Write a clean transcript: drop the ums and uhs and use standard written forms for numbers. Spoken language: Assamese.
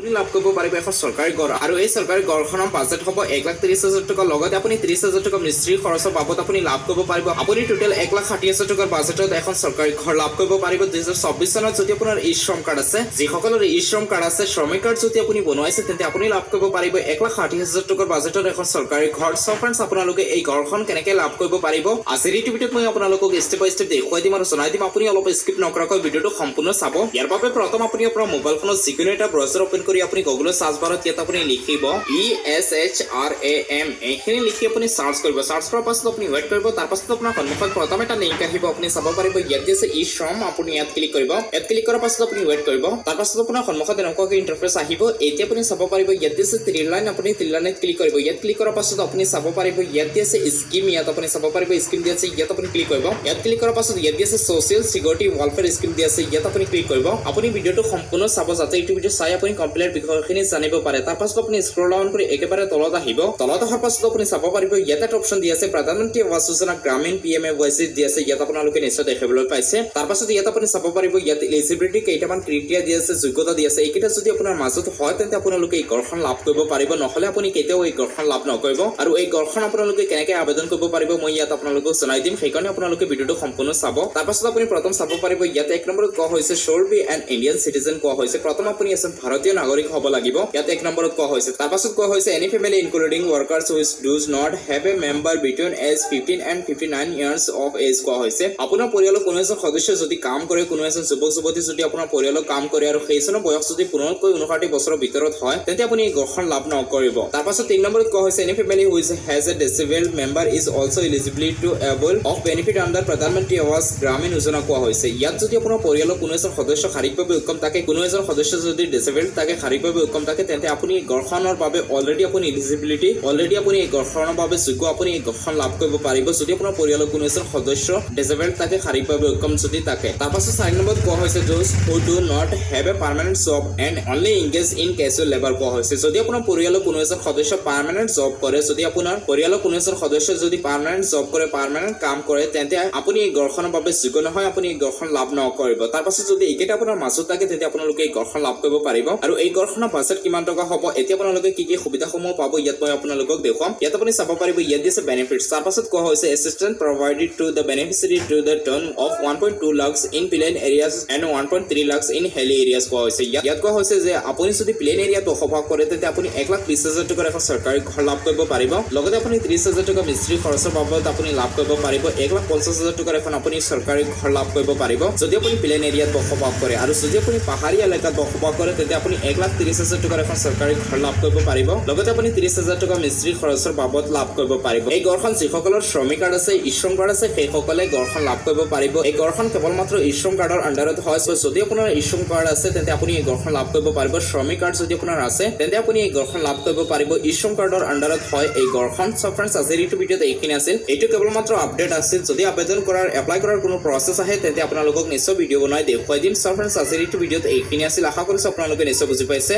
আপুনি লাভ কৰিব পাৰিব এখন চৰকাৰী ঘৰ আৰু এই চৰকাৰী ঘৰখনৰ বাজেট হ'ব 1,30,000 টকা লগতে আপুনি 30,000 টকা মিস্ত্ৰী খৰচৰ বাবদ আপুনি লাভ কৰিব পাৰিব আপুনি টোটেল 1,60,000 টকাৰ বাজেটত এখন চৰকাৰী ঘৰ লাভ কৰিব পাৰিব 2024 চনত যদি আপোনাৰ ই শ্ৰম কাৰ্ড আছে যিসকলৰ ই শ্ৰম কাৰ্ড আছে শ্ৰমিক কাৰ্ড যদি আপুনি বনাইছে তেন্তে আপুনি লাভ কৰিব পাৰিব 1,60,000 টকাৰ বাজেটত এখন চৰকাৰী ঘৰ সো ফ্ৰেন্ডছ আপোনালোকে এই ঘৰখন কেনেকৈ লাভ কৰিব পাৰিব আজিৰ এই ভিডিঅ'ত মই আপোনালোকক ষ্টেপ বাই ষ্টেপ দেখুৱাই দিম আৰু জনাই দিম আপুনি অলপ স্কিপ নকৰাকৈ ভিডিঅ'টো সম্পূৰ্ণ চাব ইয়াৰ বাবে প্ৰথম আপুনি আপোনাৰ মোবাইল ফোনত যিকোনো এটা ব্ৰাউজাৰ ওপেন কৰি আপুনি গুগল সাৰ্চ বাৰত ইয়াত আপুনি লিখিব ESHRAM এইখিনি লিখি আপুনি সাৰ্চ কৰিব সাৰ্চ কৰাৰ পাছত আপুনি ৱেট কৰিব তাৰ পাছত আপোনাৰ সন্মুখত প্ৰথম এটা লিংক আহিব আপুনি চাব পাৰিব ইয়াত আছে ই শ্ৰম আপুনি ইয়াত ক্লিক কৰিব ইয়াত ক্লিক কৰাৰ পাছত আপুনি ৱেট কৰিব তাৰ পাছত আপোনাৰ সন্মুখত এনেকুৱাকৈ ইন্টাৰফেস আহিব এতিয়া আপুনি চাব পাৰিব ইয়াত আছে থ্ৰী লাইন আপুনি থ্ৰী লাইনত ক্লিক কৰিব ইয়াত ক্লিক কৰাৰ পাছত আপুনি চাব পাৰিব ইয়াত আছে স্কিম ইয়াত আপুনি চাব পাৰিব স্কিম দি আছে ইয়াত আপুনি ক্লিক কৰিব ইয়াত ক্লিক কৰাৰ পাছত ইয়াত আছে সোশ্যাল সিকিউৰিটি ওয়েলফেয়াৰ স্কিম দি আছে ইয়াত আপুনি ক্লিক কৰিব আপুনি ভিডিঅ'টো সম্পূৰ্ণ চাব যাতে এই ভিডিঅ চাই আপুনি কমপ্লিট বিষয়খিনি জানিব পাৰে তাৰ পাছত আপুনি স্ক্ৰল ডাউন কৰি একেবাৰে তলত আহিব তলত অহাৰ পাছত আপুনি চাব পাৰিব ইয়াত এটা অপচন দি আছে প্ৰধানমন্ত্ৰী আৱাস যোজনা গ্ৰামীণ PMAY দি আছে ইয়াত আপোনালোকে নিশ্চয় দেখিবলৈ পাইছে তাৰ পাছত ইয়াত আপুনি চাব পাৰিব ইয়াত এলিজিবিলিটি কেইটামান ক্ৰাইটেৰিয়া দি আছে যোগ্যতা দি আছে এইকেইটা যদি আপোনাৰ মাজত হয় তেন্তে আপোনালোকে এই ঘৰখন লাভ কৰিব পাৰিব নহলে আপুনি কেতিয়াও এই ঘৰখন লাভ নকৰিব আৰু এই ঘৰখন আপোনালোকে কেনেকৈ আবেদন কৰিব পাৰিব মই ইয়াত আপোনালোকক জনাই দিম সেইকাৰণে আপোনালোকে ভিডিঅ'টো সম্পূৰ্ণ চাব তাৰ পাছত আপুনি প্ৰথম চাব পাৰিব ইয়াত এক নম্বৰত কোৱা হৈছে should be an Indian citizen কোৱা হৈছে প্ৰথম আপুনি এজন ভাৰতীয় নাগৰিক হ'ব লাগিব ইয়াত এক নম্বৰত কোৱা হৈছে তাৰ পাছত কোৱা হৈছে any family including workers who does not have a member between age 15 and 59 years of age কোৱা হৈছে আপোনাৰ পৰিয়ালৰ কোনো এজন সদস্য যদি কাম কৰে কোনো এজন যুৱক যুৱতী যদি আপোনাৰ পৰিয়ালৰ কাম কৰে আৰু সেইজনৰ বয়স যদি 15 বছৰৰ ভিতৰত হয় তেন্তে আপুনি এই ঘৰখন লাভ নকৰিব তাৰ পাছত 3 নম্বৰত কোৱা হৈছে any family who has a disabled member is also eligible to able of benefit under প্ৰধানমন্ত্ৰী আৱাস গ্ৰামীণ যোজনা কোৱা হৈছে ইয়াত যদি আপোনাৰ পৰিয়ালৰ কোনো এজন সদস্য শাৰীৰিকভাৱে উৎকম থাকে কোনো এজন সদস্য যদি ডিসেবল থাকে শাৰীৰিকভাৱে উৎকম থাকে তেন্তে আপুনি ঘৰখনৰ বাবে অলৰেডি আপুনি এলিজিবিলিটি অলৰেডি আপুনি এই ঘৰখনৰ বাবে যোগ্য আপুনি এই ঘৰখন লাভ কৰিব পাৰিব যদি আপোনাৰ পৰিয়ালৰ কোনো এজন সদস্য ডিসেবল থাকে শাৰীৰিকভাৱে উৎকম যদি থাকে তাৰ পাছত 4 নম্বৰত কোৱা হৈছে those who do not have a permanent job and only engage in casual labor কোৱা হৈছে যদি আপোনাৰ পৰিয়ালৰ কোনো এজন সদস্য পাৰ্মানেন্ট জব কৰে যদি আপোনাৰ পৰিয়ালৰ কোনো এজন সদস্য যদি পাৰ্মানেন্ট জব কৰে পাৰ্মানেন্ট কাম কৰে তেন্তে আপুনি এই ঘৰখনৰ বাবে যোগ্য নহয় আপুনি এই ঘৰখন লাভ নকৰিব তাৰ পাছত যদি এইকেইটা আপোনাৰ মাজত থাকে তেন্তে আপোনালোকে এই ঘৰখন লাভ কৰিব পাৰিব আৰু এই ঘৰখনৰ বাজেট কিমান টকা হ'ব এতিয়া আপোনালোকে কি কি সুবিধাসমূহ পাব ইয়াত মই আপোনালোকক দেখুৱাম ইয়াত আপুনি চাব পাৰিব ইয়াত দিছে বেনিফিটস তাৰ পাছত কোৱা হৈছে assistance provided to the beneficiary to the tune of 1.2 lakhs in plain areas and 1.3 lakhs in hilly areas কোৱা হৈছে ইয়াত কোৱা হৈছে যে আপুনি যদি প্লেন এৰিয়াত বসবাস কৰে তেন্তে আপুনি 1,20,000 টকাৰ এখন চৰকাৰী ঘৰ লাভ কৰিব পাৰিব লগতে আপুনি 30,000 টকা মিস্ত্ৰী খৰচৰ বাবদ আপুনি লাভ কৰিব পাৰিব 1,50,000 টকাৰ এখন আপুনি চৰকাৰী ঘৰ লাভ কৰিব পাৰিব যদি আপুনি প্লেন এৰিয়াত বসবাস কৰে আৰু যদি আপুনি পাহাৰীয়া এলেকাত বসবাস কৰে তেন্তে আপুনি 1,30,000 টকাৰ এখন চৰকাৰী ঘৰ লাভ কৰিব পাৰিব লগতে আপুনি 30,000 টকা মিস্ত্ৰী খৰচৰ বাবদ লাভ কৰিব পাৰিব এই ঘৰখন যিসকলৰ শ্ৰমিক কাৰ্ড আছে ই শ্ৰম কাৰ্ড আছে সেইসকলে ঘৰখন লাভ কৰিব পাৰিব এই ঘৰখন কেৱল মাত্ৰ ই শ্ৰম কাৰ্ডৰ আন্ডাৰত হয় যদি আপোনাৰ ই শ্ৰম কাৰ্ড আছে তেন্তে আপুনি এই ঘৰখন লাভ কৰিব পাৰিব শ্ৰমিক কাৰ্ড যদি আপোনাৰ আছে তেন্তে আপুনি এই ঘৰখন লাভ কৰিব পাৰিব ই শ্ৰম কাৰ্ডৰ আন্ডাৰত হয় এই ঘৰখন সো ফ্ৰেন্ডছ আজিৰ এই ভিডিঅ'ত এইখিনি আছিল এইটো কেৱল মাত্ৰ আপডেট আছিল যদি আবেদন কৰাৰ এপ্লাই কৰাৰ কোনো প্ৰসেছ আহে তেন্তে আপোনালোকক নিশ্চয় ভিডিঅ' বনাই দেখুৱাই দিম সো ফ্ৰেন্ডছ আজিৰ এই ভিডিঅ'ত এইখিনি আছিল আশা কৰিছো আপোনালোকে নিশ্চয় বুজি পাইছে